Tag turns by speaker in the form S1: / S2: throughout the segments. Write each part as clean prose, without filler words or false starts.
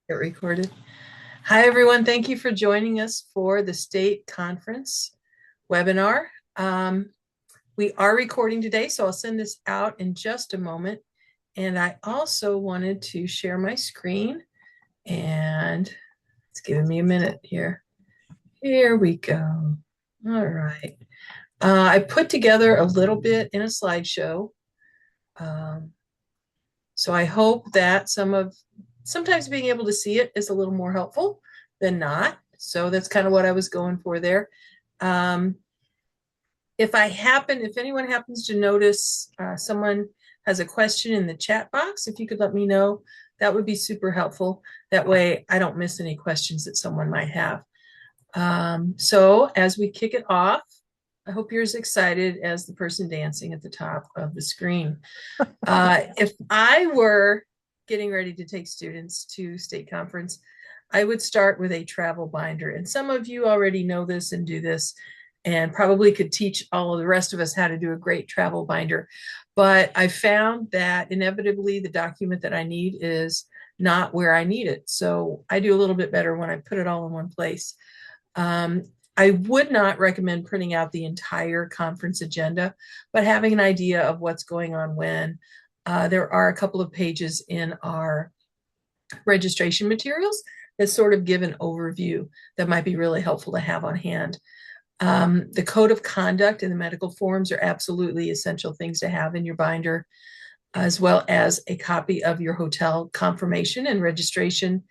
S1: Get recorded. Hi, everyone. Thank you for joining us for the state conference webinar. We are recording today, so I'll send this out in just a moment. And I also wanted to share my screen, and it's giving me a minute here. Here we go. All right. I put together a little bit in a slideshow. So I hope that sometimes being able to see it is a little more helpful than not. So that's kind of what I was going for there. If anyone happens to notice someone has a question in the chat box, if you could let me know, that would be super helpful. That way I don't miss any questions that someone might have. So as we kick it off, I hope you're as excited as the person dancing at the top of the screen. If I were getting ready to take students to state conference, I would start with a travel binder. And some of you already know this and do this and probably could teach all of the rest of us how to do a great travel binder. But I found that inevitably the document that I need is not where I need it. So I do a little bit better when I put it all in one place. I would not recommend printing out the entire conference agenda, but having an idea of what's going on when. There are a couple of pages in our registration materials that sort of give an overview that might be really helpful to have on hand. The code of conduct and the medical forms are absolutely essential things to have in your binder, as well as a copy of your hotel confirmation and registration.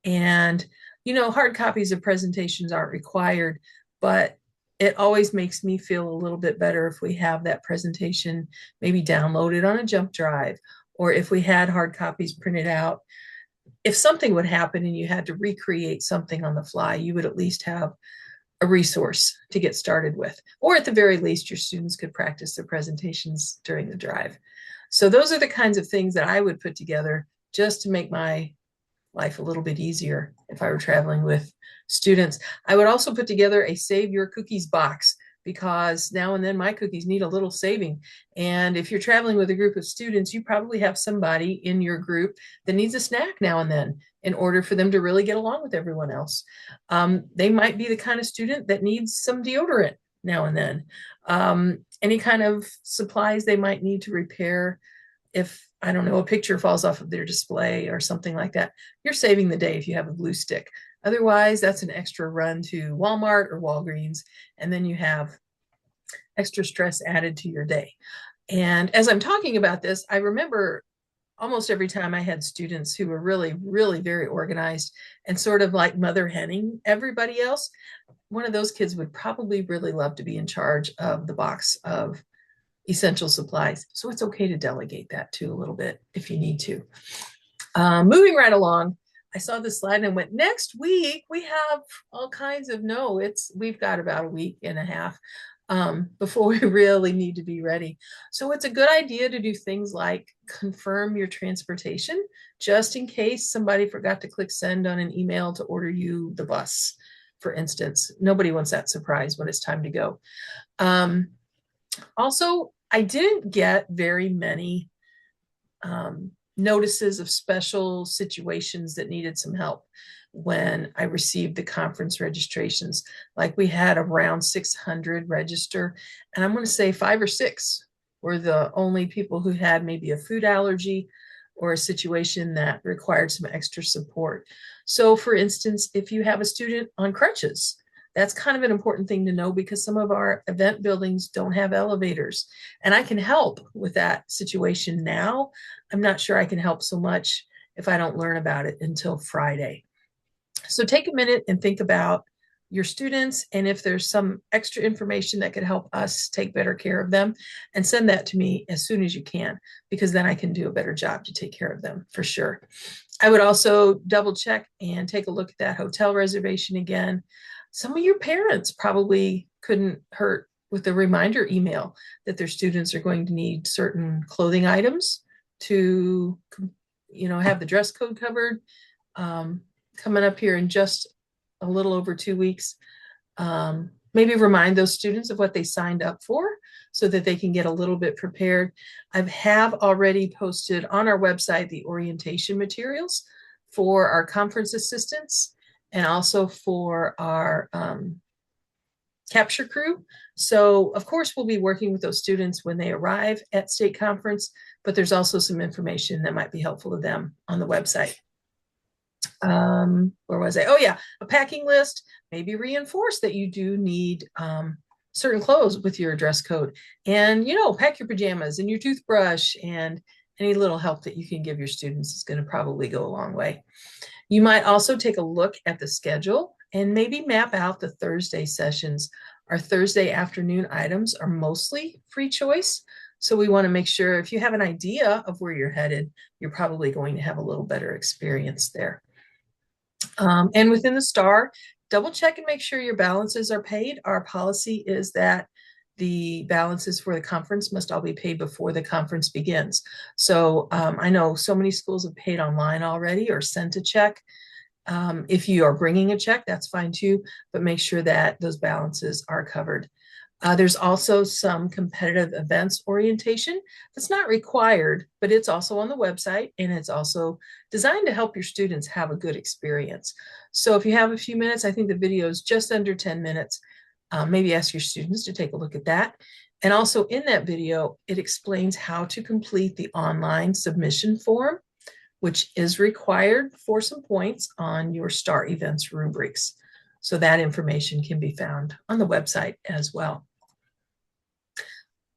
S1: And hard copies of presentations aren't required, but it always makes me feel a little bit better if we have that presentation maybe downloaded on a jump drive, or if we had hard copies printed out. If something would happen and you had to recreate something on the fly, you would at least have a resource to get started with, or at the very least, your students could practice their presentations during the drive. So those are the kinds of things that I would put together just to make my life a little bit easier if I were traveling with students. I would also put together a save your cookies box, because now and then my cookies need a little saving. And if you're traveling with a group of students, you probably have somebody in your group that needs a snack now and then in order for them to really get along with everyone else. They might be the kind of student that needs some deodorant now and then. Any kind of supplies they might need to repair if, I don't know, a picture falls off of their display or something like that. You're saving the day if you have a glue stick. Otherwise, that's an extra run to Walmart or Walgreens, and then you have extra stress added to your day. And as I'm talking about this, I remember almost every time I had students who were really, really very organized and sort of like mother henning everybody else, one of those kids would probably really love to be in charge of the box of essential supplies. So it's okay to delegate that too a little bit if you need to. Moving right along, I saw this slide and went, next week we have all kinds of, we've got about a week and a half before we really need to be ready. So it's a good idea to do things like confirm your transportation, just in case somebody forgot to click send on an email to order you the bus, for instance. Nobody wants that surprise when it's time to go. Also, I didn't get very many notices of special situations that needed some help when I received the conference registrations. Like, we had around 600 register, and I'm going to say 5 or 6 were the only people who had maybe a food allergy or a situation that required some extra support. So for instance, if you have a student on crutches, that's kind of an important thing to know, because some of our event buildings don't have elevators, and I can help with that situation now. I'm not sure I can help so much if I don't learn about it until Friday. So take a minute and think about your students, and if there's some extra information that could help us take better care of them, and send that to me as soon as you can, because then I can do a better job to take care of them for sure. I would also double check and take a look at that hotel reservation again. Some of your parents probably couldn't hurt with a reminder email that their students are going to need certain clothing items to, have the dress code covered. Coming up here in just a little over 2 weeks. Maybe remind those students of what they signed up for so that they can get a little bit prepared. I have already posted on our website the orientation materials for our conference assistants and also for our capture crew. So of course, we'll be working with those students when they arrive at state conference, but there's also some information that might be helpful to them on the website. Where was I? Oh yeah, a packing list. Maybe reinforce that you do need certain clothes with your dress code, and pack your pajamas and your toothbrush, and any little help that you can give your students is going to probably go a long way. You might also take a look at the schedule and maybe map out the Thursday sessions. Our Thursday afternoon items are mostly free choice. So we want to make sure if you have an idea of where you're headed, you're probably going to have a little better experience there. And within the STAR, double check and make sure your balances are paid. Our policy is that the balances for the conference must all be paid before the conference begins. So I know so many schools have paid online already or sent a check. If you are bringing a check, that's fine too, but make sure that those balances are covered. There's also some competitive events orientation that's not required, but it's also on the website, and it's also designed to help your students have a good experience. So if you have a few minutes, I think the video is just under 10 minutes. Maybe ask your students to take a look at that. And also in that video, it explains how to complete the online submission form, which is required for some points on your STAR events rubrics. So that information can be found on the website as well.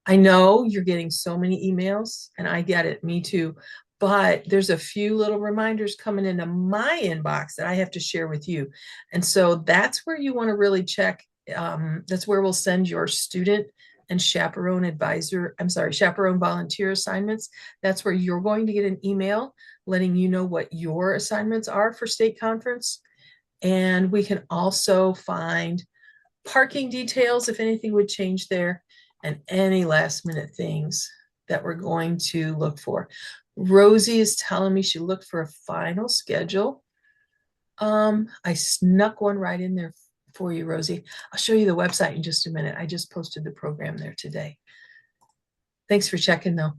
S1: I know you're getting so many emails, and I get it, me too, but there's a few little reminders coming into my inbox that I have to share with you. And so that's where you want to really check. That's where we'll send your student and chaperone volunteer assignments. That's where you're going to get an email letting you know what your assignments are for state conference. And we can also find parking details if anything would change there, and any last minute things that we're going to look for. Rosie is telling me she looked for a final schedule. I snuck one right in there for you, Rosie. I'll show you the website in just a minute. I just posted the program there today. Thanks for checking though.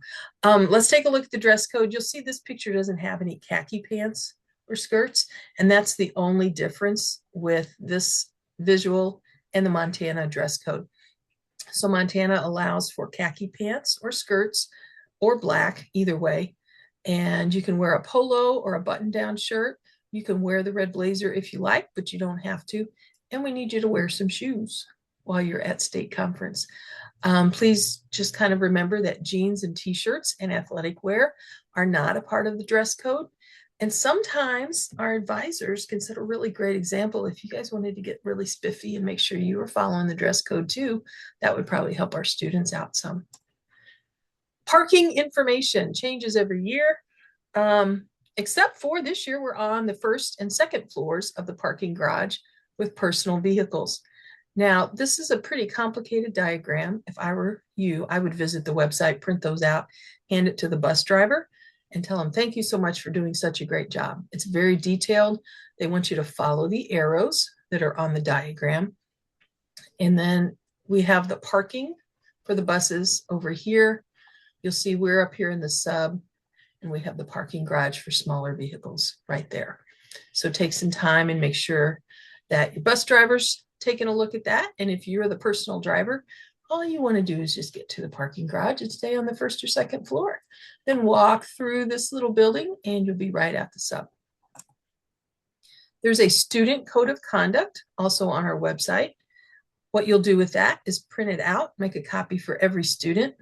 S1: Let's take a look at the dress code. You'll see this picture doesn't have any khaki pants or skirts, and that's the only difference with this visual and the Montana dress code. So Montana allows for khaki pants or skirts or black, either way. And you can wear a polo or a button-down shirt. You can wear the red blazer if you like, but you don't have to. And we need you to wear some shoes while you're at state conference. Please just kind of remember that jeans and t-shirts and athletic wear are not a part of the dress code. And sometimes our advisors can set a really great example. If you guys wanted to get really spiffy and make sure you were following the dress code too, that would probably help our students out some. Parking information changes every year, except for this year, we're on the first and second floors of the parking garage with personal vehicles. Now, this is a pretty complicated diagram. If I were you, I would visit the website, print those out, hand it to the bus driver, and tell them, thank you so much for doing such a great job. It's very detailed. They want you to follow the arrows that are on the diagram. And then we have the parking for the buses over here. You'll see we're up here in the sub, and we have the parking garage for smaller vehicles right there. So take some time and make sure that your bus driver's taking a look at that. And if you're the personal driver, all you want to do is just get to the parking garage and stay on the first or second floor. Then walk through this little building and you'll be right at the sub. There's a student code of conduct also on our website. What you'll do with that is print it out, make a copy for every student,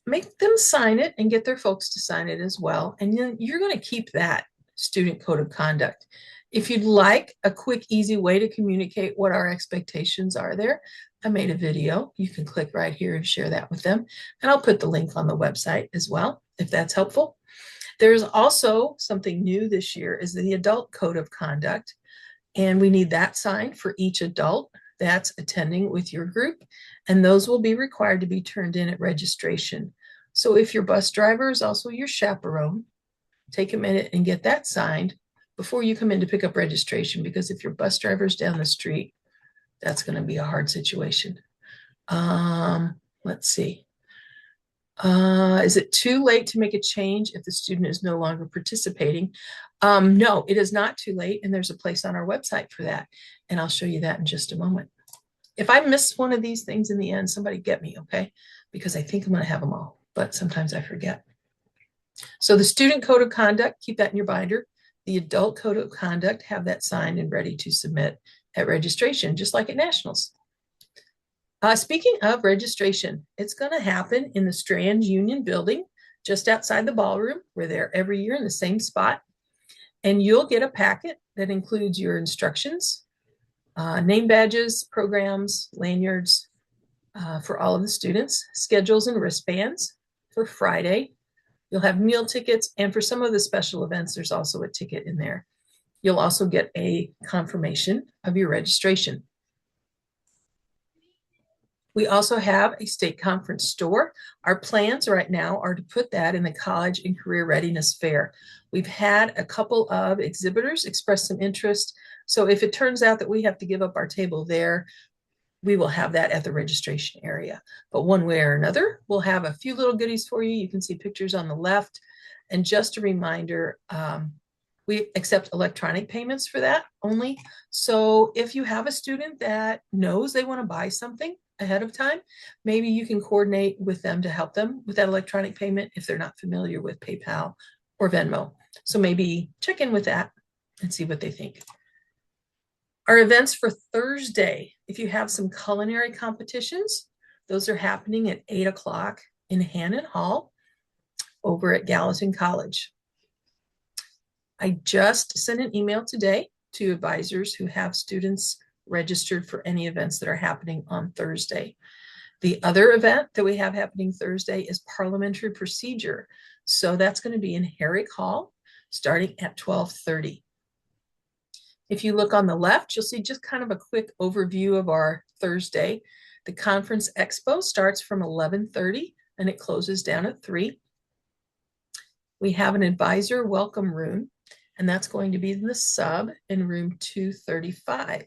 S1: make them sign it and get their folks to sign it as well. And then you're going to keep that student code of conduct. If you'd like a quick, easy way to communicate what our expectations are there, I made a video. You can click right here and share that with them. And I'll put the link on the website as well, if that's helpful. There's also something new this year is the adult code of conduct. And we need that signed for each adult that's attending with your group. And those will be required to be turned in at registration. So if your bus driver is also your chaperone, take a minute and get that signed before you come in to pick up registration, because if your bus driver's down the street, that's going to be a hard situation. Let's see. Is it too late to make a change if the student is no longer participating? No, it is not too late, and there's a place on our website for that, and I'll show you that in just a moment. If I miss one of these things in the end, somebody get me, okay? Because I think I'm going to have them all, but sometimes I forget. So the student code of conduct, keep that in your binder. The adult code of conduct, have that signed and ready to submit at registration, just like at nationals. Speaking of registration, it's going to happen in the Strand Union building, just outside the ballroom. We're there every year in the same spot. And you'll get a packet that includes your instructions, name badges, programs, lanyards for all of the students, schedules and wristbands for Friday. You'll have meal tickets, and for some of the special events, there's also a ticket in there. You'll also get a confirmation of your registration. We also have a state conference store. Our plans right now are to put that in the College and Career Readiness Fair. We've had a couple of exhibitors express some interest. So if it turns out that we have to give up our table there, we will have that at the registration area. But one way or another, we'll have a few little goodies for you. You can see pictures on the left. And just a reminder, we accept electronic payments for that only. So if you have a student that knows they want to buy something ahead of time, maybe you can coordinate with them to help them with that electronic payment if they're not familiar with PayPal or Venmo. So maybe check in with that and see what they think. Our events for Thursday, if you have some culinary competitions, those are happening at 8 o'clock in Hannon Hall over at Gallatin College. I just sent an email today to advisors who have students registered for any events that are happening on Thursday. The other event that we have happening Thursday is parliamentary procedure. So that's going to be in Herrick Hall starting at 12:30. If you look on the left, you'll see just kind of a quick overview of our Thursday. The conference expo starts from 11:30 and it closes down at 3. We have an advisor welcome room, and that's going to be in the sub in room 235.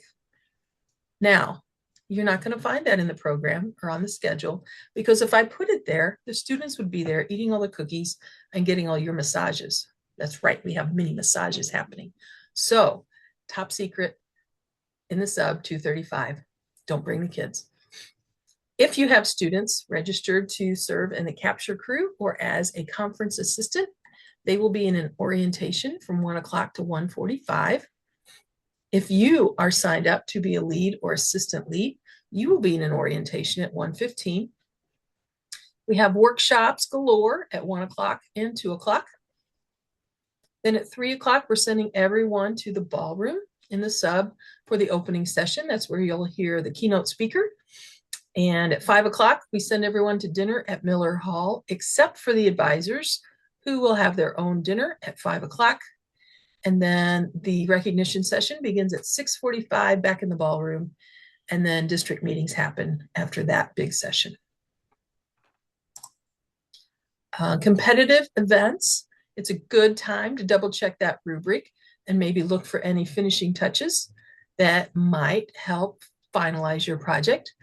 S1: Now, you're not going to find that in the program or on the schedule, because if I put it there, the students would be there eating all the cookies and getting all your massages. That's right, we have mini massages happening. So, top secret, in the sub 235, don't bring the kids. If you have students registered to serve in the capture crew or as a conference assistant, they will be in an orientation from 1 o'clock to 1:45. If you are signed up to be a lead or assistant lead, you will be in an orientation at 1:15. We have workshops galore at 1 o'clock and 2 o'clock. Then at 3 o'clock, we're sending everyone to the ballroom in the sub for the opening session. That's where you'll hear the keynote speaker. And at 5 o'clock, we send everyone to dinner at Miller Hall, except for the advisors, who will have their own dinner at 5 o'clock. And then the recognition session begins at 6:45 back in the ballroom. And then district meetings happen after that big session. Competitive events, it's a good time to double check that rubric and maybe look for any finishing touches that might help finalize your project.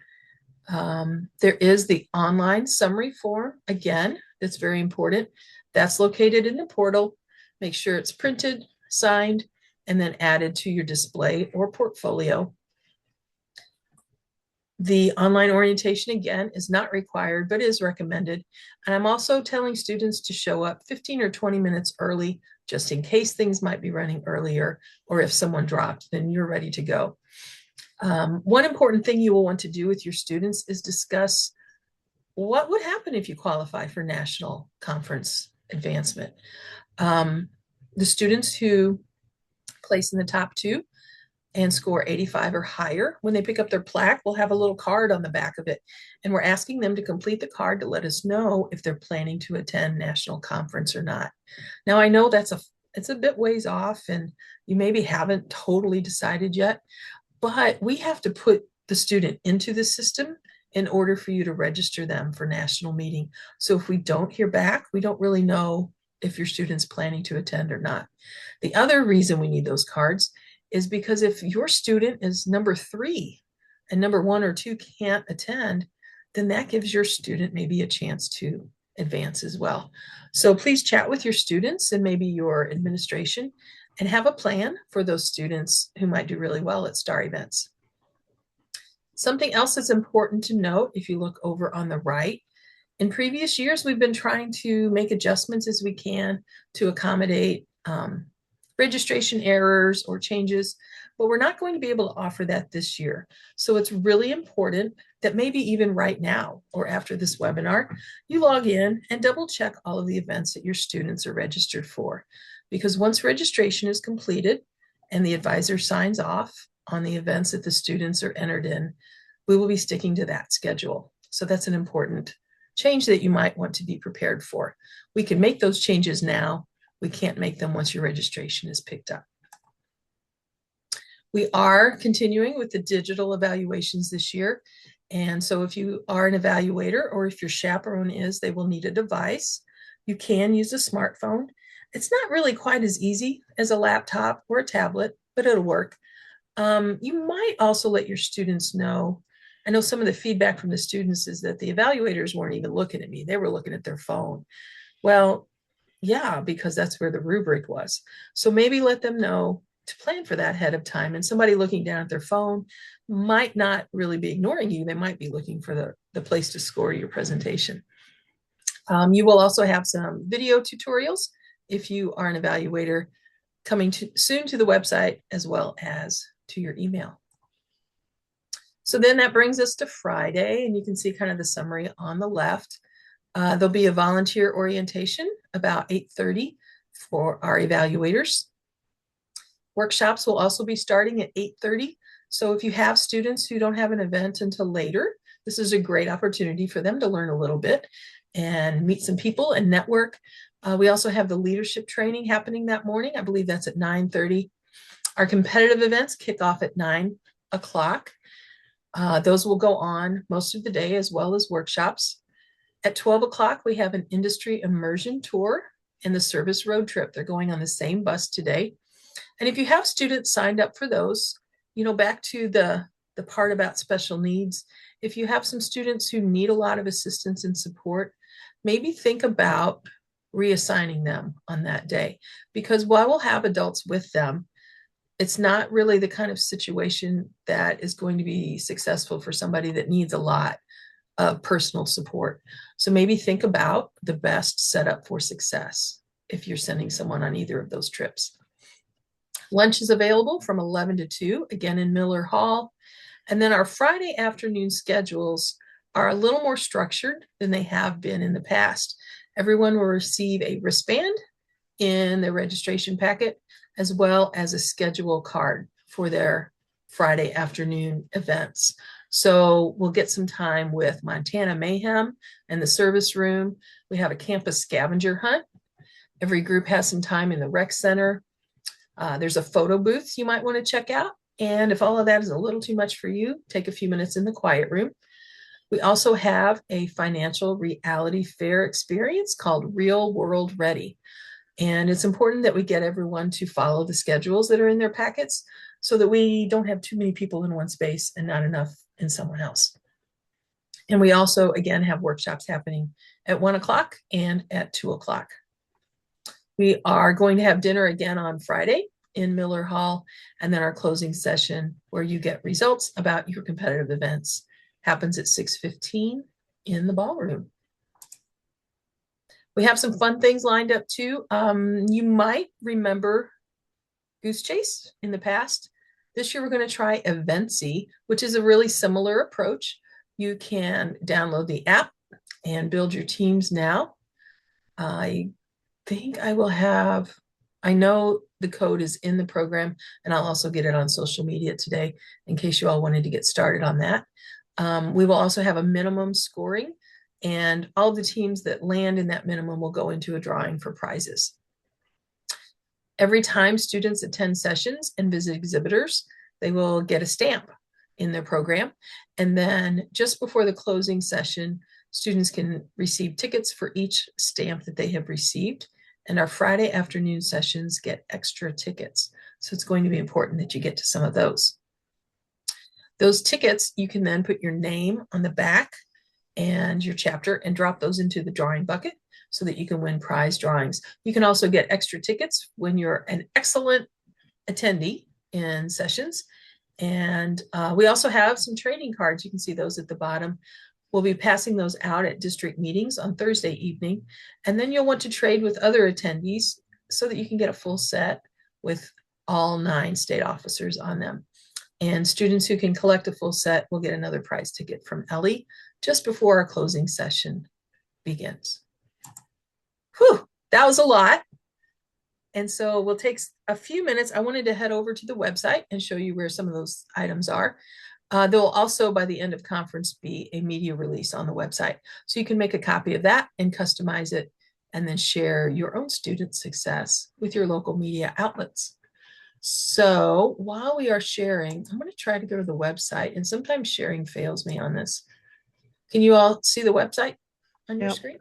S1: There is the online summary form, again, that's very important. That's located in the portal. Make sure it's printed, signed, and then added to your display or portfolio. The online orientation, again, is not required, but is recommended. And I'm also telling students to show up 15 or 20 minutes early, just in case things might be running earlier, or if someone dropped, then you're ready to go. One important thing you will want to do with your students is discuss what would happen if you qualify for national conference advancement. The students who place in the top 2 and score 85 or higher, when they pick up their plaque, we'll have a little card on the back of it. And we're asking them to complete the card to let us know if they're planning to attend national conference or not. Now, I know it's a bit ways off and you maybe haven't totally decided yet, but we have to put the student into the system in order for you to register them for national meeting. So if we don't hear back, we don't really know if your student's planning to attend or not. The other reason we need those cards is because if your student is number 3 and number 1 or 2 can't attend, then that gives your student maybe a chance to advance as well. So please chat with your students and maybe your administration and have a plan for those students who might do really well at STAR events. Something else that's important to note, if you look over on the right, in previous years, we've been trying to make adjustments as we can to accommodate registration errors or changes, but we're not going to be able to offer that this year. So it's really important that maybe even right now or after this webinar, you log in and double check all of the events that your students are registered for. Because once registration is completed and the advisor signs off on the events that the students are entered in, we will be sticking to that schedule. So that's an important change that you might want to be prepared for. We can make those changes now. We can't make them once your registration is picked up. We are continuing with the digital evaluations this year. And so if you are an evaluator or if your chaperone is, they will need a device. You can use a smartphone. It's not really quite as easy as a laptop or a tablet, but it'll work. You might also let your students know. I know some of the feedback from the students is that the evaluators weren't even looking at me. They were looking at their phone. Well, yeah, because that's where the rubric was. So maybe let them know to plan for that ahead of time. And somebody looking down at their phone might not really be ignoring you. They might be looking for the place to score your presentation. You will also have some video tutorials if you are an evaluator coming soon to the website as well as to your email. So then that brings us to Friday, and you can see kind of the summary on the left. There'll be a volunteer orientation about 8:30 for our evaluators. Workshops will also be starting at 8:30. So if you have students who don't have an event until later, this is a great opportunity for them to learn a little bit and meet some people and network. We also have the leadership training happening that morning. I believe that's at 9:30. Our competitive events kick off at 9 o'clock. Those will go on most of the day as well as workshops. At 12 o'clock, we have an industry immersion tour and the service road trip. They're going on the same bus today. And if you have students signed up for those, back to the part about special needs, if you have some students who need a lot of assistance and support, maybe think about reassigning them on that day. Because while we'll have adults with them, it's not really the kind of situation that is going to be successful for somebody that needs a lot of personal support. So maybe think about the best setup for success if you're sending someone on either of those trips. Lunch is available from 11 to 2, again in Miller Hall. And then our Friday afternoon schedules are a little more structured than they have been in the past. Everyone will receive a wristband in their registration packet, as well as a schedule card for their Friday afternoon events. So we'll get some time with Montana Mayhem and the service room. We have a campus scavenger hunt. Every group has some time in the rec center. There's a photo booth you might want to check out. And if all of that is a little too much for you, take a few minutes in the quiet room. We also have a financial reality fair experience called Real World Ready. And it's important that we get everyone to follow the schedules that are in their packets so that we don't have too many people in one space and not enough in someone else. And we also, again, have workshops happening at 1 o'clock and at 2 o'clock. We are going to have dinner again on Friday in Miller Hall, and then our closing session where you get results about your competitive events happens at 6:15 in the ballroom. We have some fun things lined up too. You might remember Goose Chase in the past. This year we're going to try Eventsy, which is a really similar approach. You can download the app and build your teams now. I think I know the code is in the program, and I'll also get it on social media today in case you all wanted to get started on that. We will also have a minimum scoring, and all the teams that land in that minimum will go into a drawing for prizes. Every time students attend sessions and visit exhibitors, they will get a stamp in their program. And then just before the closing session, students can receive tickets for each stamp that they have received. And our Friday afternoon sessions get extra tickets. So it's going to be important that you get to some of those. Those tickets, you can then put your name on the back and your chapter and drop those into the drawing bucket so that you can win prize drawings. You can also get extra tickets when you're an excellent attendee in sessions. And we also have some trading cards. You can see those at the bottom. We'll be passing those out at district meetings on Thursday evening. And then you'll want to trade with other attendees so that you can get a full set with all 9 state officers on them. And students who can collect a full set will get another prize ticket from Ellie just before our closing session begins. Whew, that was a lot. And so we'll take a few minutes. I wanted to head over to the website and show you where some of those items are. There will also, by the end of conference, be a media release on the website. So you can make a copy of that and customize it and then share your own student success with your local media outlets. So while we are sharing, I'm going to try to go to the website, and sometimes sharing fails me on this. Can you all see the website on your screen?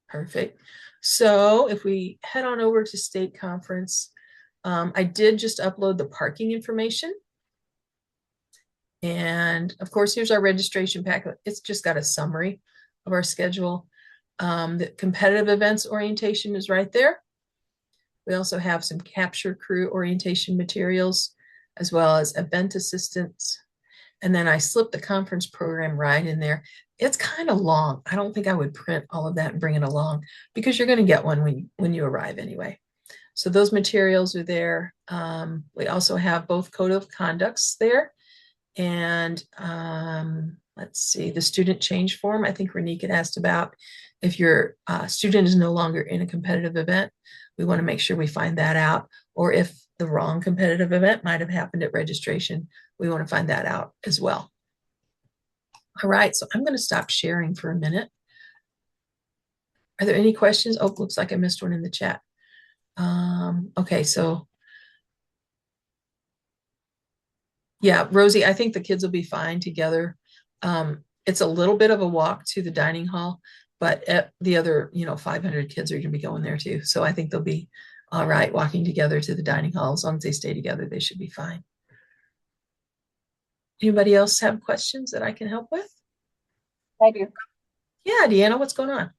S1: Perfect. So if we head on over to state conference, I did just upload the parking information. And of course, here's our registration packet. It's just got a summary of our schedule. The competitive events orientation is right there. We also have some capture crew orientation materials, as well as event assistance. And then I slipped the conference program right in there. It's kind of long. I don't think I would print all of that and bring it along because you're going to get one when you arrive anyway. So those materials are there. We also have both code of conducts there. And let's see, the student change form. I think Renique had asked about if your student is no longer in a competitive event. We want to make sure we find that out. Or if the wrong competitive event might have happened at registration, we want to find that out as well. All right, so I'm going to stop sharing for a minute. Are there any questions? Oh, looks like I missed one in the chat. Okay, so yeah, Rosie, I think the kids will be fine together. It's a little bit of a walk to the dining hall, but the other, 500 kids are going to be going there too. So I think they'll be all right walking together to the dining hall. As long as they stay together, they should be fine. Anybody else have questions that I can help with?
S2: I do.
S1: Yeah, Deanna, what's going on?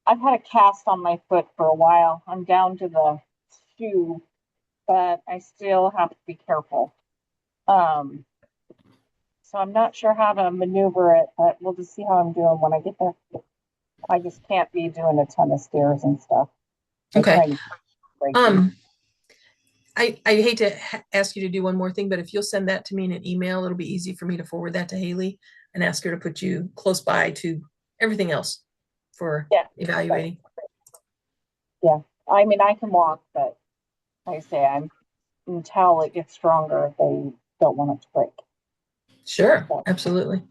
S2: I've had a cast on my foot for a while. I'm down to the shoe, but I still have to be careful. So I'm not sure how to maneuver it, but we'll just see how I'm doing when I get there. I just can't be doing a ton of stairs and stuff.
S1: Okay. I hate to ask you to do one more thing, but if you'll send that to me in an email, it'll be easy for me to forward that to Haley and ask her to put you close by to everything else for evaluating.
S2: Yeah, I mean, I can walk, but like I say, until it gets stronger, they don't want it to break.
S1: Sure, so. Absolutely.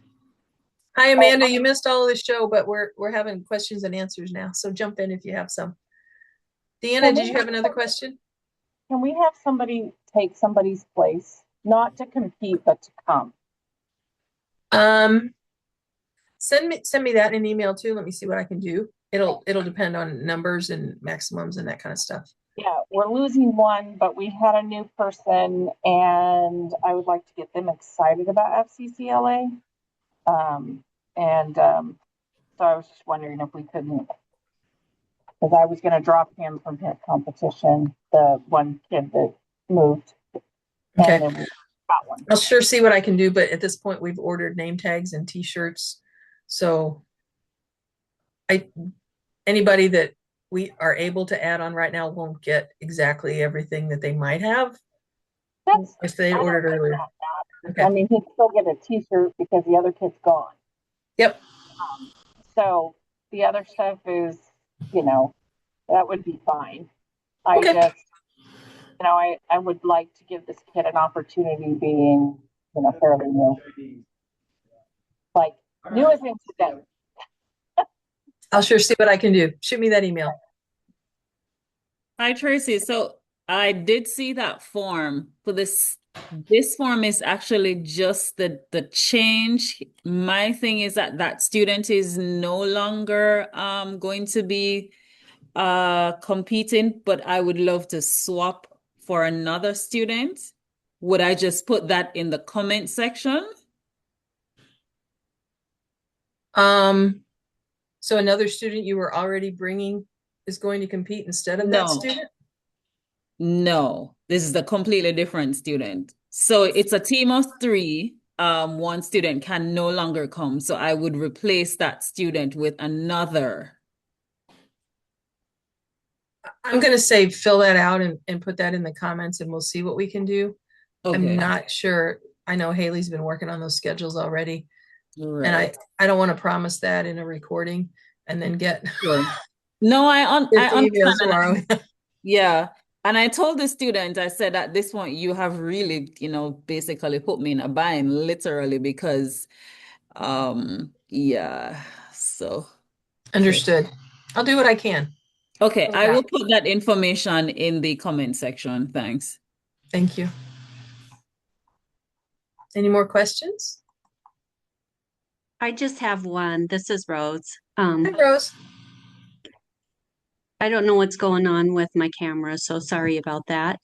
S1: Hi, Amanda. You missed all of the show, but we're having questions and answers now. So jump in if you have some. Deanna, did you have another question?
S2: Can we have somebody take somebody's place, not to compete, but to come?
S1: Send me that in an email too. Let me see what I can do. It'll depend on numbers and maximums and that kind of stuff.
S2: Yeah, we're losing one, but we had a new person, and I would like to get them excited about FCCLA. So I was just wondering if we couldn't, because I was going to drop him from his competition, the one kid that moved.
S1: Okay. I'll sure see what I can do, but at this point we've ordered name tags and t-shirts. So anybody that we are able to add on right now won't get exactly everything that they might have if they ordered earlier.
S2: Okay. I mean, he'd still get a t-shirt because the other kid's gone.
S1: Yep.
S2: So the other stuff is, that would be fine.
S1: Okay.
S2: I would like to give this kid an opportunity being, fairly new. Like, new as in today.
S1: I'll sure see what I can do. Shoot me that email.
S3: Hi, Tracy. So I did see that form for this. This form is actually just the change. My thing is that student is no longer going to be competing, but I would love to swap for another student. Would I just put that in the comment section?
S1: So another student you were already bringing is going to compete instead of that
S3: No.
S1: student?
S3: No, this is a completely different student. So it's a team of three. One student can no longer come. So I would replace that student with another.
S1: I'm going to say fill that out and put that in the comments and we'll see what we can do. I'm
S3: Okay.
S1: not sure. I know Haley's been working on those schedules already. And
S3: Right.
S1: I don't want to promise that in a recording and then get
S3: Sure. No, I
S1: 50
S3: understand.
S1: emails tomorrow.
S3: Yeah. And I told the student, I said, at this point, you have really, basically put me in a bind, literally, because, yeah. So, okay.
S1: Understood. I'll do what I can.
S3: Okay,
S1: Fill it
S3: I will
S1: out.
S3: put that information in the comment section. Thanks.
S1: Thank you. Any more questions?
S4: I just have one. This is Rose.
S1: Hi, Rose.
S4: I don't know what's going on with my camera, so sorry about that.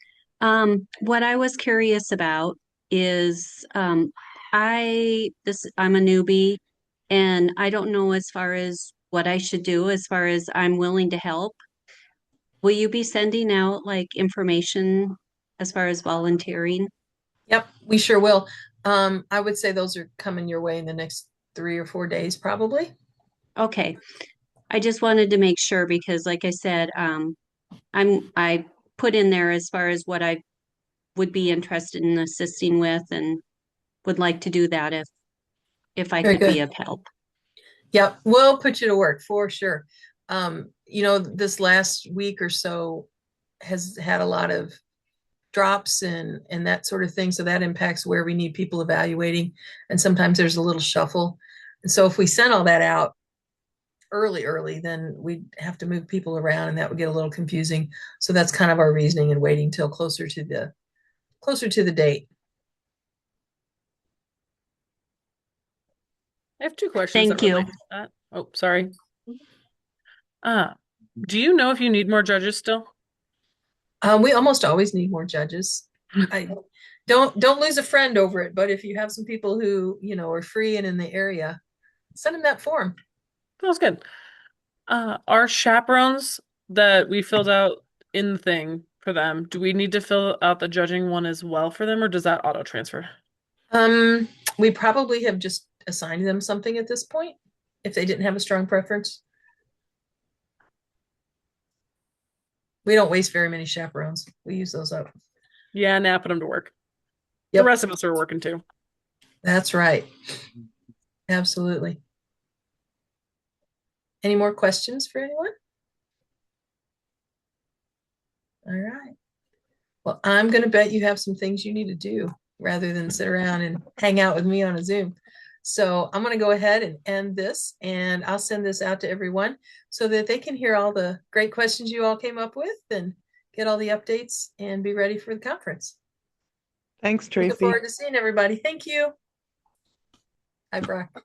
S4: What I was curious about is I'm a newbie and I don't know as far as what I should do as far as I'm willing to help. Will you be sending out like information as far as volunteering?
S1: Yep, we sure will. I would say those are coming your way in the next 3 or 4 days, probably.
S4: Okay. I just wanted to make sure because like I said, I put in there as far as what I would be interested in assisting with and would like to do that if I
S1: Very
S4: could be
S1: good.
S4: of help.
S1: Yep, we'll put you to work for sure. This last week or so has had a lot of drops and that sort of thing. So that impacts where we need people evaluating. And sometimes there's a little shuffle. And so if we sent all that out early, then we'd have to move people around and that would get a little confusing. So that's kind of our reasoning and waiting till closer to the date.
S5: I have two questions
S4: Thank
S5: that
S4: you.
S5: relate to that. Oh, sorry. Do you know if you need more judges still?
S1: We almost always need more judges. I don't lose a friend over it, but if you have some people who, are free and in the area, send them that form.
S5: That was good. Our chaperones that we filled out in the thing for them, do we need to fill out the judging one as well for them, or does that auto transfer?
S1: We probably have just assigned them something at this point if they didn't have a strong preference. We don't waste very many chaperones. We use those up.
S5: Yeah, now put them to work.
S1: Yep.
S5: The rest of us are working too.
S1: That's right. Absolutely. Any more questions for anyone? All right. Well, I'm going to bet you have some things you need to do rather than sit around and hang out with me on a Zoom. So I'm going to go ahead and end this, and I'll send this out to everyone so that they can hear all the great questions you all came up with and get all the updates and be ready for the conference.
S6: Thanks, Tracy.
S1: Looking forward to seeing everybody. Thank you. Hi, Brock.